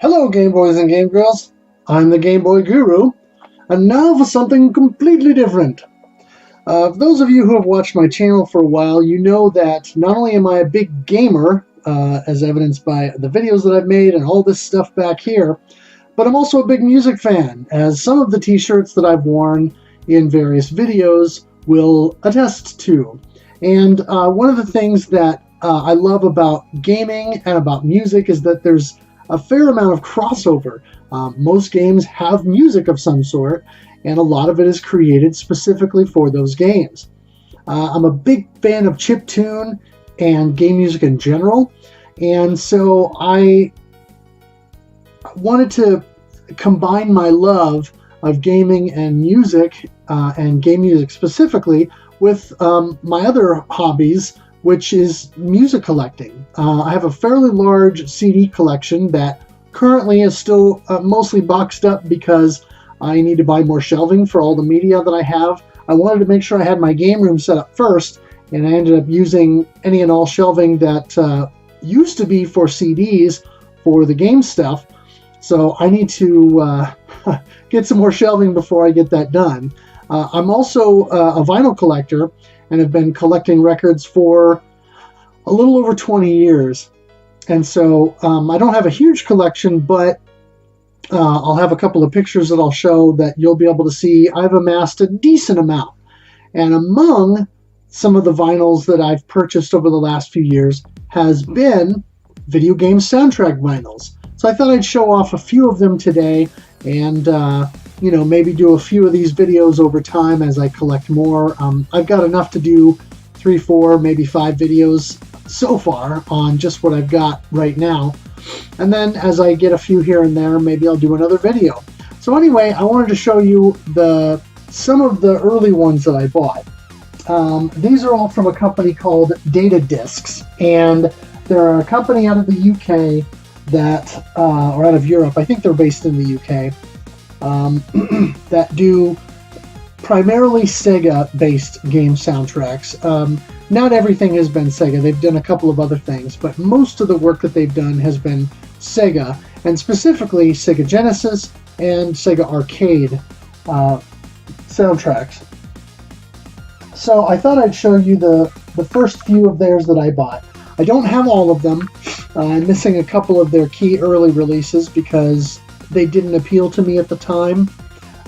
Hello, Game Boys and Game Girls. I'm the Game Boy Guru, and now for something completely different. For those of you who have watched my channel for a while, you know that not only am I a big gamer, as evidenced by the videos that I've made and all this stuff back here, but I'm also a big music fan, as some of the t-shirts that I've worn in various videos will attest to. And one of the things that I love about gaming and about music is that there's a fair amount of crossover. Most games have music of some sort, and a lot of it is created specifically for those games. I'm a big fan of chiptune and game music in general, and so I wanted to combine my love of gaming and music, and game music specifically, with my other hobbies, which is music collecting. I have a fairly large CD collection that currently is still mostly boxed up because I need to buy more shelving for all the media that I have. I wanted to make sure I had my game room set up first, and I ended up using any and all shelving that used to be for CDs for the game stuff. So I need to get some more shelving before I get that done. I'm also a vinyl collector and have been collecting records for a little over 20 years. And so I don't have a huge collection, but I'll have a couple of pictures that I'll show that you'll be able to see I've amassed a decent amount. And among some of the vinyls that I've purchased over the last few years has been video game soundtrack vinyls. So I thought I'd show off a few of them today and you know, maybe do a few of these videos over time as I collect more. I've got enough to do 3, 4, maybe 5 videos so far on just what I've got right now. And then as I get a few here and there, maybe I'll do another video. So anyway, I wanted to show you some of the early ones that I bought. These are all from a company called Data Discs, and they're a company out of the UK that, or out of Europe, I think they're based in the UK, that do primarily Sega-based game soundtracks. Not everything has been Sega. They've done a couple of other things, but most of the work that they've done has been Sega, and specifically Sega Genesis and Sega Arcade soundtracks. So I thought I'd show you the first few of theirs that I bought. I don't have all of them. I'm missing a couple of their key early releases because they didn't appeal to me at the time.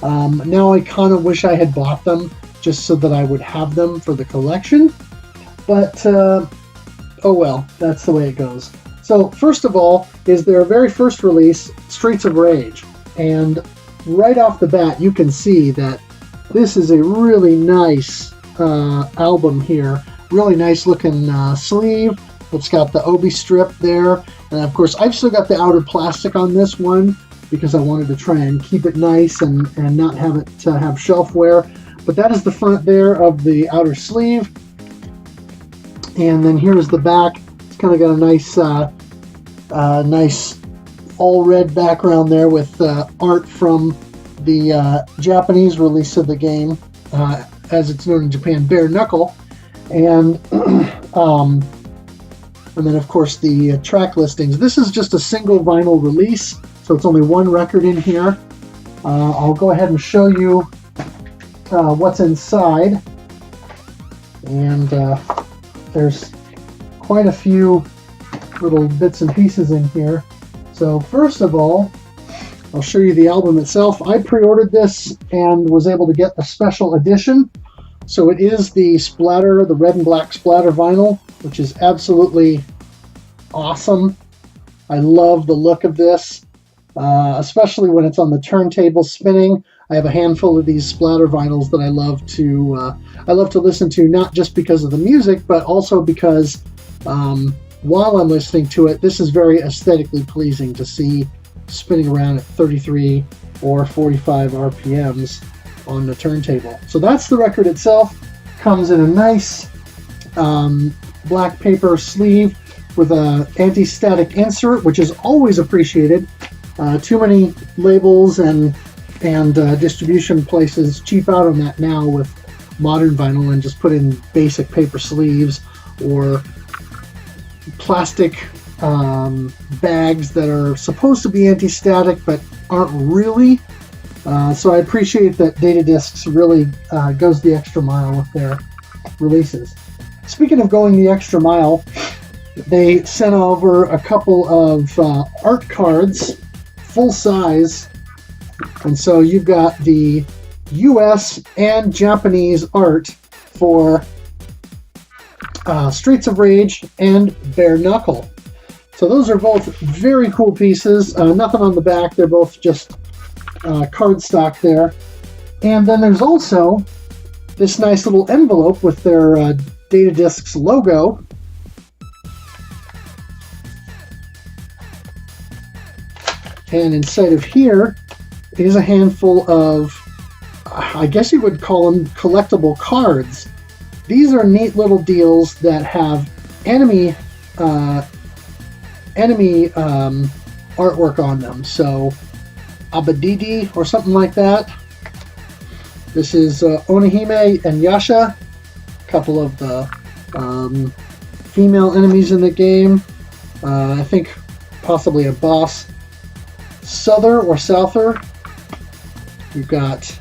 Now I kind of wish I had bought them just so that I would have them for the collection. But, oh well, that's the way it goes. So, first of all, is their very first release, Streets of Rage. And right off the bat, you can see that this is a really nice album here. Really nice looking sleeve. It's got the obi strip there. And of course, I've still got the outer plastic on this one because I wanted to try and keep it nice and not have it have shelf wear. But that is the front there of the outer sleeve. And then here's the back. It's kind of got a nice all red background there with art from the Japanese release of the game, as it's known in Japan, Bare Knuckle. And then of course the track listings. This is just a single vinyl release, so it's only one record in here. I'll go ahead and show you what's inside. And there's quite a few little bits and pieces in here. So first of all, I'll show you the album itself. I pre-ordered this and was able to get the special edition. So it is the splatter, the red and black splatter vinyl, which is absolutely awesome. I love the look of this, especially when it's on the turntable spinning. I have a handful of these splatter vinyls that I love to listen to, not just because of the music, but also because while I'm listening to it, this is very aesthetically pleasing to see spinning around at 33 or 45 RPMs on the turntable. So that's the record itself. Comes in a nice black paper sleeve with a anti-static insert, which is always appreciated. Too many labels and distribution places cheap out on that now with modern vinyl and just put in basic paper sleeves or plastic bags that are supposed to be anti-static but aren't really. So I appreciate that Data Discs really goes the extra mile with their releases. Speaking of going the extra mile, they sent over a couple of art cards, full size, and so you've got the US and Japanese art for Streets of Rage and Bare Knuckle. So those are both very cool pieces. Nothing on the back, they're both just cardstock there. And then there's also this nice little envelope with their Data Discs logo. And inside of here is a handful of, I guess you would call them collectible cards. These are neat little deals that have enemy artwork on them. So Abadidi or something like that. This is Onihime and Yasha, a couple of the female enemies in the game. I think possibly a boss. Souther or Souther. We've got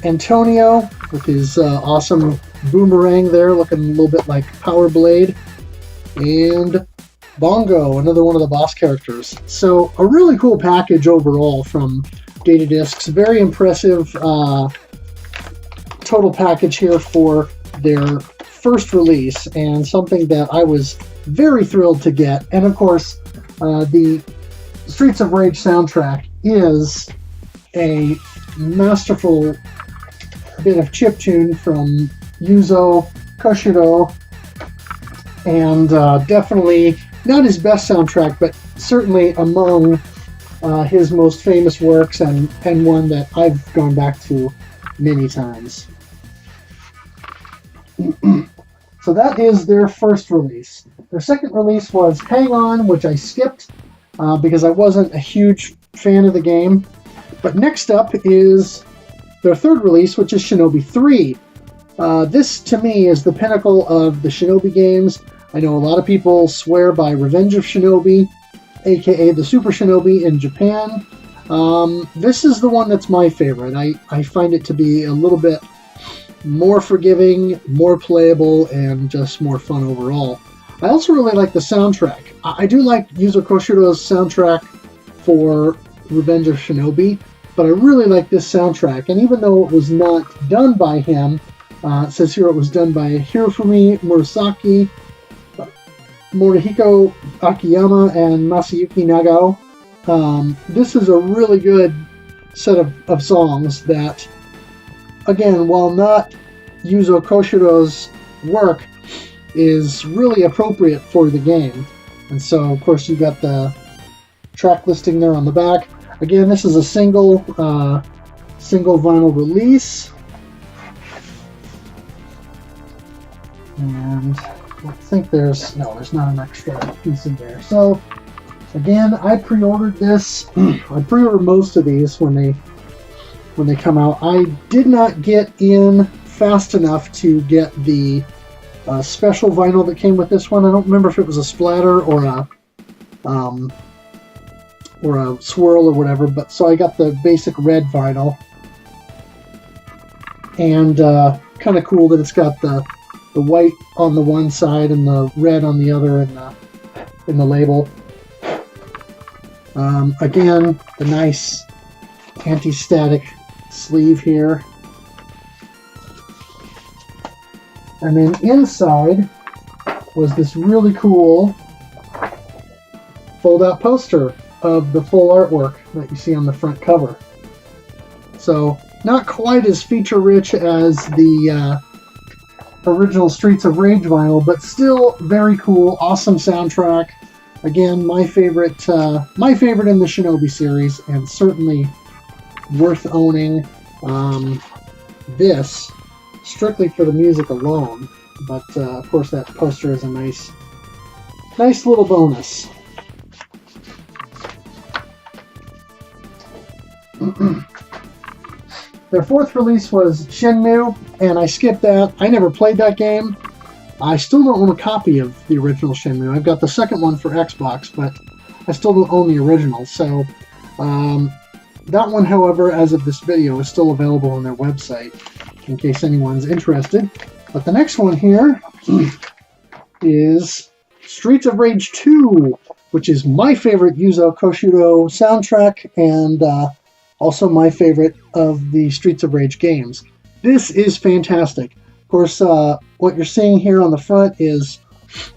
Antonio with his awesome boomerang there, looking a little bit like Power Blade. And Bongo, another one of the boss characters. So a really cool package overall from Data Discs. Very impressive total package here for their first release, and something that I was very thrilled to get. And of course, the Streets of Rage soundtrack is a masterful bit of chiptune from Yuzo Koshiro, and definitely not his best soundtrack, but certainly among his most famous works, and one that I've gone back to many times. So that is their first release. Their second release was Hang On, which I skipped because I wasn't a huge fan of the game. But next up is their third release, which is Shinobi III. This, to me, is the pinnacle of the Shinobi games. I know a lot of people swear by Revenge of Shinobi, aka the Super Shinobi in Japan. This is the one that's my favorite. I find it to be a little bit more forgiving, more playable, and just more fun overall. I also really like the soundtrack. I do like Yuzo Koshiro's soundtrack for Revenge of Shinobi, but I really like this soundtrack. And even though it was not done by him, it says here it was done by Hirofumi Murasaki, Morihiko Akiyama, and Masayuki Nagao. This is a really good set of songs that, again, while not Yuzo Koshiro's work, is really appropriate for the game. And so, of course, you've got the track listing there on the back. Again, this is a single vinyl release. And I think there's not an extra piece in there. So, again, I pre-ordered this. I pre-ordered most of these when they come out. I did not get in fast enough to get the special vinyl that came with this one. I don't remember if it was a splatter or a swirl or whatever, but so I got the basic red vinyl. And kind of cool that it's got the white on the one side and the red on the other in the label. Again, the nice anti-static sleeve here. And then inside was this really cool fold-out poster of the full artwork that you see on the front cover. So, not quite as feature-rich as the original Streets of Rage vinyl, but still very cool, awesome soundtrack. Again, my favorite in the Shinobi series, and certainly worth owning. This strictly for the music alone, but of course that poster is a nice little bonus. Their fourth release was Shenmue, and I skipped that. I never played that game. I still don't own a copy of the original Shenmue. I've got the second one for Xbox, but I still don't own the original. So that one, however, as of this video, is still available on their website, in case anyone's interested. But the next one here is Streets of Rage 2, which is my favorite Yuzo Koshiro soundtrack, and also my favorite of the Streets of Rage games. This is fantastic. Of course, what you're seeing here on the front is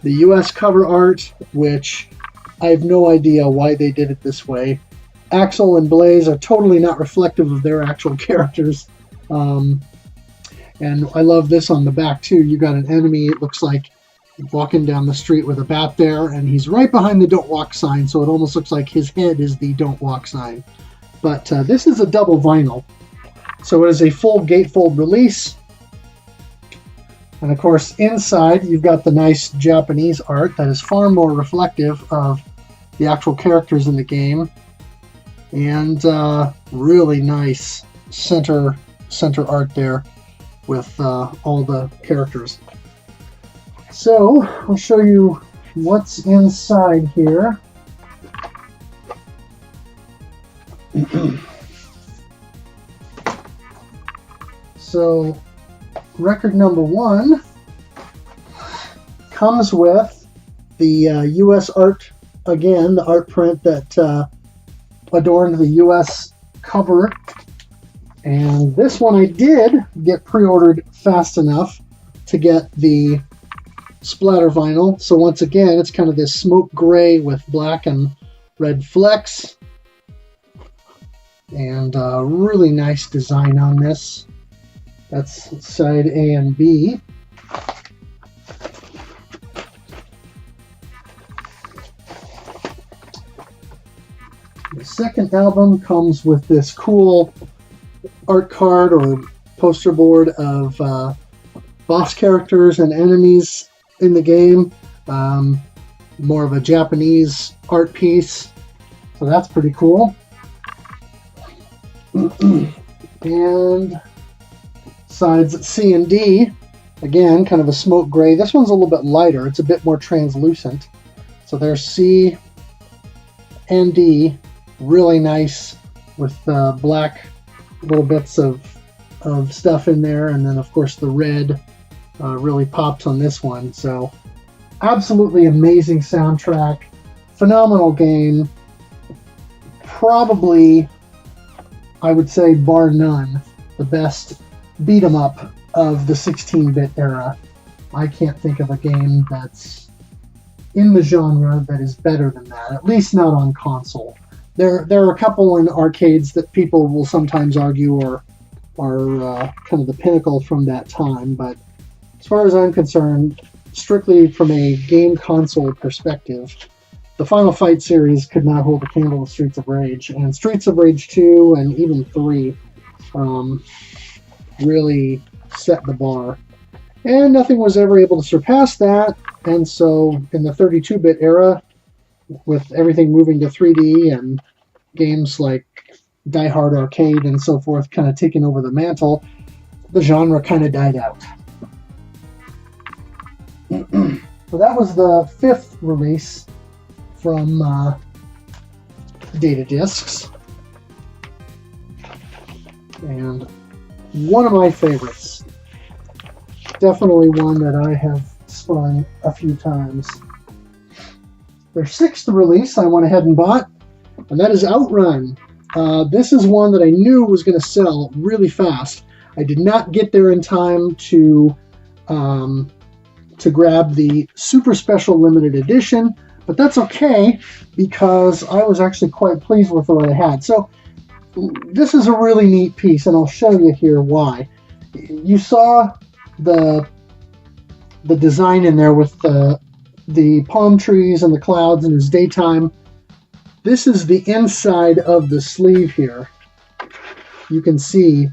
the US cover art, which I have no idea why they did it this way. Axel and Blaze are totally not reflective of their actual characters. And I love this on the back, too. You got an enemy, it looks like, walking down the street with a bat there, and he's right behind the Don't Walk sign, so it almost looks like his head is the Don't Walk sign. But this is a double vinyl, so it is a full gatefold release. And of course, inside you've got the nice Japanese art that is far more reflective of the actual characters in the game, and really nice center art there with all the characters. So I'll show you what's inside here. So record number 1 comes with the US art, again, the art print that adorned the US cover. And this one I did get pre-ordered fast enough to get the splatter vinyl. So once again, it's kind of this smoke gray with black and red flecks. And really nice design on this. That's side A and B. The second album comes with this cool art card or poster board of boss characters and enemies in the game. More of a Japanese art piece. So that's pretty cool. And sides C and D, again, kind of a smoke gray. This one's a little bit lighter. It's a bit more translucent. So there's C and D, really nice with black little bits of stuff in there. And then, of course, the red really pops on this one. So absolutely amazing soundtrack. Phenomenal game. Probably, I would say, bar none, the best beat 'em up of the 16-bit era. I can't think of a game that's in the genre that is better than that, at least not on console. There are a couple in arcades that people will sometimes argue are kind of the pinnacle from that time, but as far as I'm concerned, strictly from a game console perspective, the Final Fight series could not hold a candle to Streets of Rage, and Streets of Rage 2 and even 3 really set the bar. And nothing was ever able to surpass that, and so in the 32-bit era, with everything moving to 3D and games like Die Hard Arcade and so forth kind of taking over the mantle, the genre kind of died out. So that was the 5th release from Data Discs, and one of my favorites, definitely one that I have spun a few times. Their 6th release I went ahead and bought, and that is Outrun. This is one that I knew was going to sell really fast. I did not get there in time to grab the super special limited edition, but that's okay because I was actually quite pleased with what I had. So this is a really neat piece, and I'll show you here why. You saw the design in there with the palm trees and the clouds, and it's daytime. This is the inside of the sleeve here. You can see,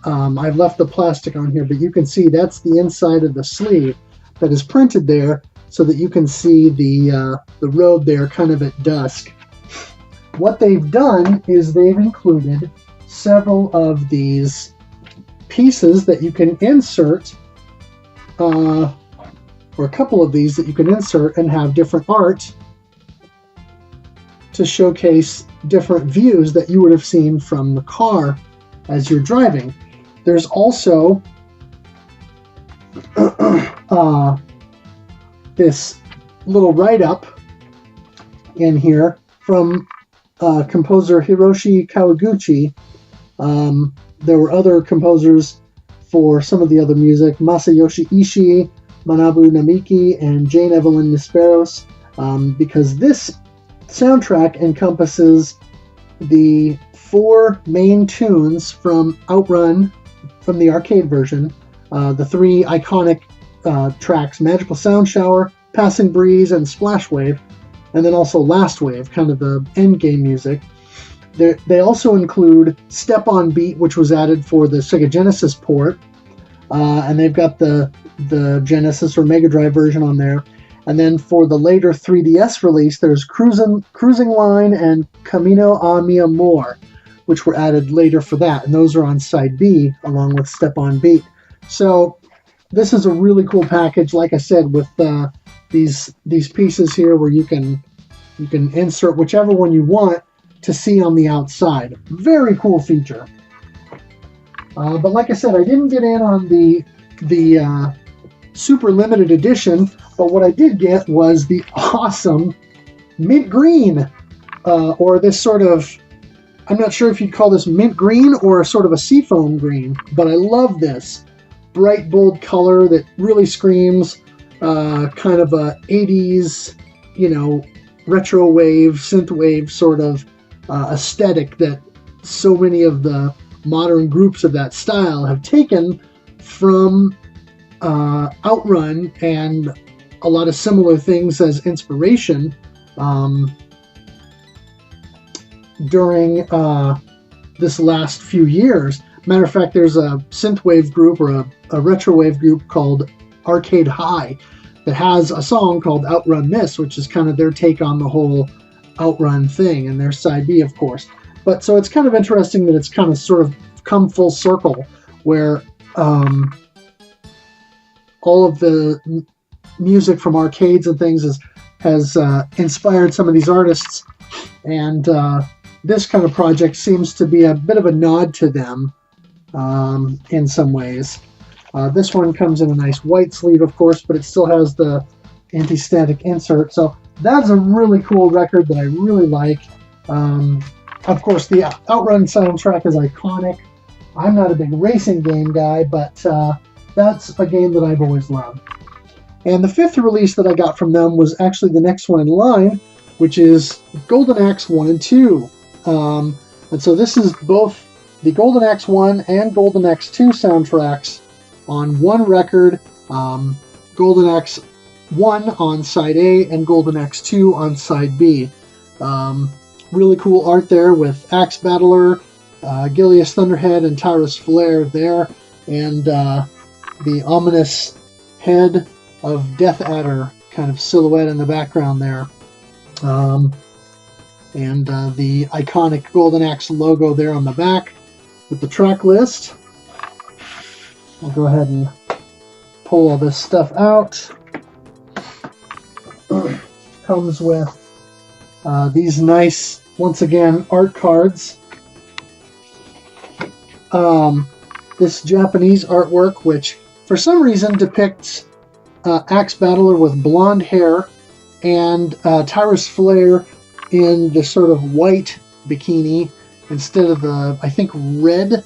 I've left the plastic on here, but you can see that's the inside of the sleeve that is printed there so that you can see the road there kind of at dusk. What they've done is they've included several of these pieces that you can insert or a couple of these that you can insert and have different art to showcase different views that you would have seen from the car as you're driving. There's also this little write-up in here from composer Hiroshi Kawaguchi. There were other composers for some of the other music, Masayoshi Ishii, Manabu Namiki, and Jane Evelyn Nisperos, because this soundtrack encompasses the 4 main tunes from Outrun, from the arcade version, the 3 iconic tracks, Magical Sound Shower, Passing Breeze, and Splash Wave, and then also Last Wave, kind of the end game music. They also include Step on Beat, which was added for the Sega Genesis port, and they've got the Genesis or Mega Drive version on there. And then for the later 3DS release, there's Cruising Line and Camino a Mi Amor, which were added later for that, and those are on side B along with Step on Beat. So this is a really cool package, like I said, with these pieces here where you can insert whichever one you want to see on the outside. Very cool feature. But like I said, I didn't get in on the super limited edition, but what I did get was the awesome mint green, or this sort of, I'm not sure if you'd call this mint green or sort of a seafoam green, but I love this bright, bold color that really screams kind of a 80s, retro wave, synth wave sort of aesthetic that so many of the modern groups of that style have taken from Outrun, and a lot of similar things as inspiration during this last few years. Matter of fact, there's a synthwave group or a retrowave group called Arcade High that has a song called Outrun This, which is kind of their take on the whole Outrun thing, and their side B, of course. But so it's kind of interesting that it's kind of sort of come full circle, where all of the music from arcades and things has inspired some of these artists, and this kind of project seems to be a bit of a nod to them in some ways. This one comes in a nice white sleeve, of course, but it still has the anti-static insert, so that's a really cool record that I really like. Of course, the Outrun soundtrack is iconic. I'm not a big racing game guy, but that's a game that I've always loved. And the 5th release that I got from them was actually the next one in line, which is Golden Axe 1 and 2. And so this is both the Golden Axe 1 and Golden Axe 2 soundtracks on one record. Golden Axe 1 on side A and Golden Axe 2 on side B. Really cool art there with Axe Battler, Gilius Thunderhead, and Tyrus Flare there, and the ominous head of Death Adder kind of silhouette in the background there. And the iconic Golden Axe logo there on the back with the track list. I'll go ahead and pull all this stuff out. Comes with these nice, once again, art cards. This Japanese artwork, which for some reason depicts Axe Battler with blonde hair and Tyrus Flare in the sort of white bikini instead of the, I think, red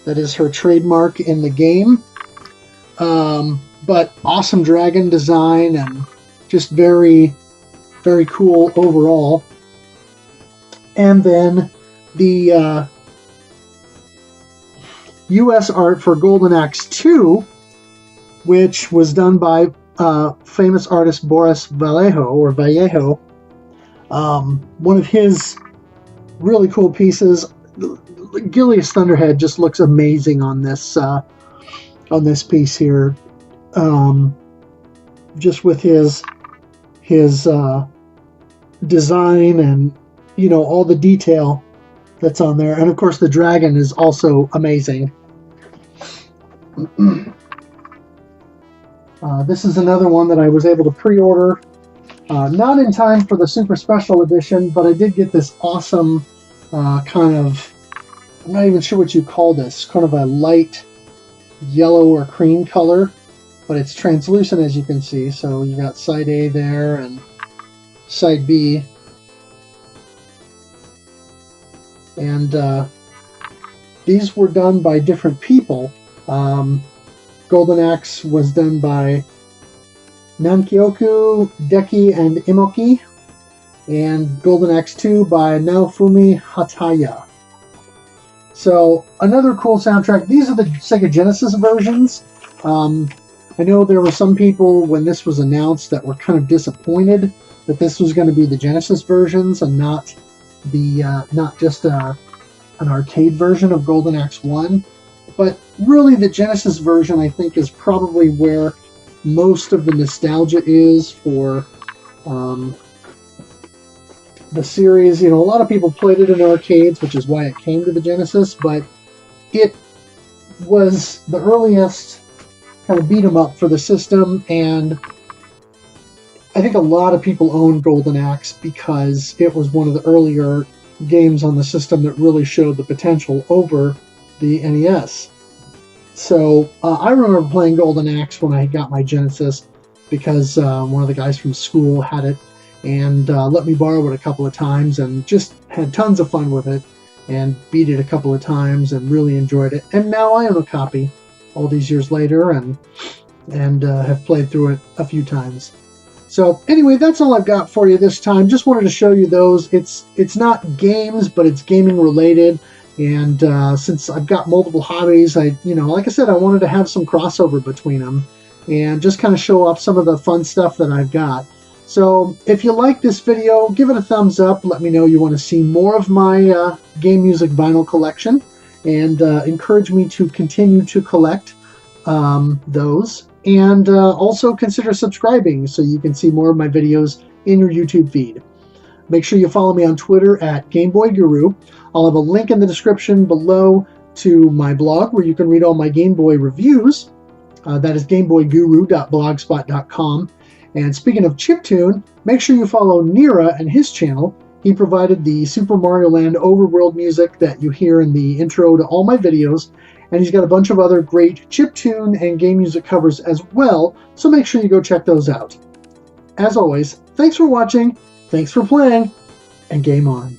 that is her trademark in the game. But awesome dragon design and just very, very cool overall. And then the US art for Golden Axe 2, which was done by famous artist Boris Vallejo. One of his really cool pieces. Gilius Thunderhead just looks amazing on this piece here. Just with his design and all the detail that's on there, and of course the dragon is also amazing. This is another one that I was able to pre-order, not in time for the Super Special Edition, but I did get this awesome kind of, I'm not even sure what you call this, kind of a light yellow or cream color, but it's translucent as you can see. So you got side A there and side B. And these were done by different people. Golden Axe was done by Nankyoku, Deki, and Imoki, and Golden Axe 2 by Naofumi Hataya. So, another cool soundtrack. These are the Sega Genesis versions. I know there were some people, when this was announced, that were kind of disappointed that this was going to be the Genesis versions and not just an arcade version of Golden Axe 1. But really, the Genesis version, I think, is probably where most of the nostalgia is for the series. You know, a lot of people played it in arcades, which is why it came to the Genesis, but it was the earliest kind of beat 'em up for the system, and I think a lot of people own Golden Axe because it was one of the earlier games on the system that really showed the potential over the NES. So I remember playing Golden Axe when I got my Genesis because one of the guys from school had it and let me borrow it a couple of times and just had tons of fun with it and beat it a couple of times and really enjoyed it. And now I own a copy all these years later and have played through it a few times. So anyway, that's all I've got for you this time. Just wanted to show you those. It's not games, but it's gaming related. And since I've got multiple hobbies, like I said, I wanted to have some crossover between them and just kind of show off some of the fun stuff that I've got. So if you like this video, give it a thumbs up. Let me know you want to see more of my game music vinyl collection, and encourage me to continue to collect those. And also consider subscribing so you can see more of my videos in your YouTube feed. Make sure you follow me on Twitter at GameBoyGuru. I'll have a link in the description below to my blog where you can read all my Game Boy reviews. That is GameBoyGuru.blogspot.com. And speaking of chiptune, make sure you follow Nira and his channel. He provided the Super Mario Land overworld music that you hear in the intro to all my videos. And he's got a bunch of other great chiptune and game music covers as well, so make sure you go check those out. As always, thanks for watching, thanks for playing, and game on.